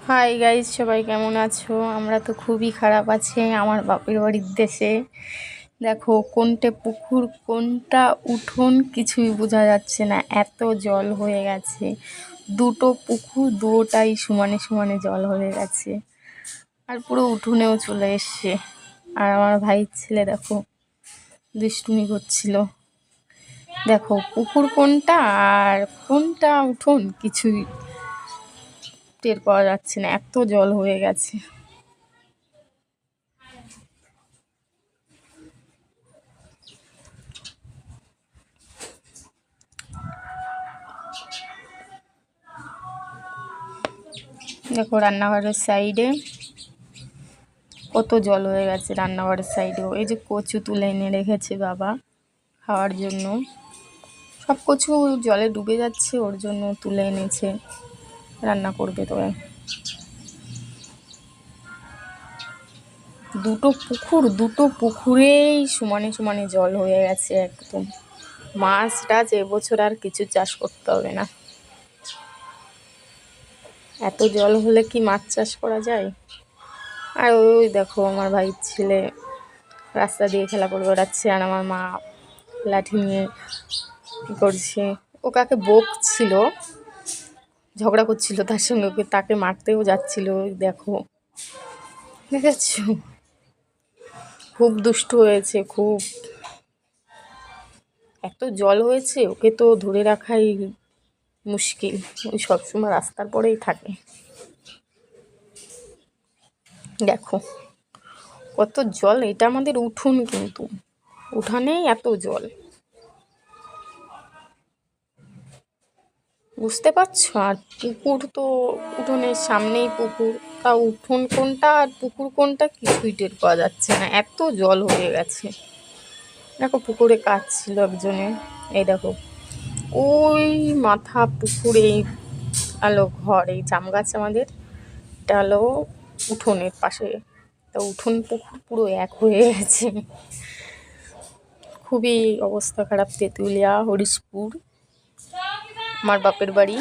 Hi guys, সবাই কেমন আছো? আমরা তো খুবই খারাপ আছি আমার বাপের বাড়ির দেশে। দেখো, কোনটা পুকুর কোনটা উঠোন কিছুই বোঝা যাচ্ছে না, এত জল হয়ে গেছে। দুটো পুকুর দুটাই সমানে সমানে জল হয়ে গেছে, আর পুরো উঠোনেও চলে এসছে। আর আমার ভাইয়ের ছেলে দেখো দুষ্টুমি করছিল। দেখো, পুকুর কোনটা আর কোনটা উঠোন কিছুই টের পাওয়া যাচ্ছে না, এত জল হয়ে গেছে। দেখো, রান্নাঘরের সাইডে কত জল হয়ে গেছে। রান্নাঘরের সাইডেও এই যে কচু তুলে এনে রেখেছে বাবা খাওয়ার জন্য, সব কচু জলে ডুবে যাচ্ছে, ওর জন্য তুলে এনেছে, রান্না করবে। তো দুটো পুকুরেই সমানে সমানে জল হয়ে গেছে একদম। মাছ টাছ এবছর আর কিছু চাষ করতে হবে না, এত জল হলে কি মাছ চাষ করা যায়? আর ওই দেখো আমার ভাইয়ের ছেলে রাস্তা দিয়ে খেলা করে বেড়াচ্ছে, আর আমার মা লাঠি নিয়ে কী করছে, ও কাকে বকছিল, ঝগড়া করছিল তার সঙ্গে, ওকে তাকে মারতেও যাচ্ছিল। দেখো, দেখেছ, খুব দুষ্টু হয়েছে খুব। এত জল হয়েছে, ওকে তো ধরে রাখাই মুশকিল, ওই সবসময় রাস্তার পরেই থাকে। দেখো কত জল, এটা আমাদের উঠোন, কিন্তু উঠানেই এত জল, বুঝতে পারছো? আর পুকুর তো উঠোনের সামনেই পুকুর, তা উঠোন কোনটা আর পুকুর কোনটা কিছুই টের পাওয়া যাচ্ছে না, এত জল হয়ে গেছে। দেখো, পুকুরে কাজ ছিল একজনের, এই দেখো ওই মাথা পুকুরে আলো ঘর, এই জাম গাছ আমাদের, এটা হলো উঠোনের পাশে। তা উঠোন পুকুর পুরো এক হয়ে গেছে, খুবই অবস্থা খারাপ। তেঁতুলিয়া, হরিশপুর আমার বাপের বাড়ি।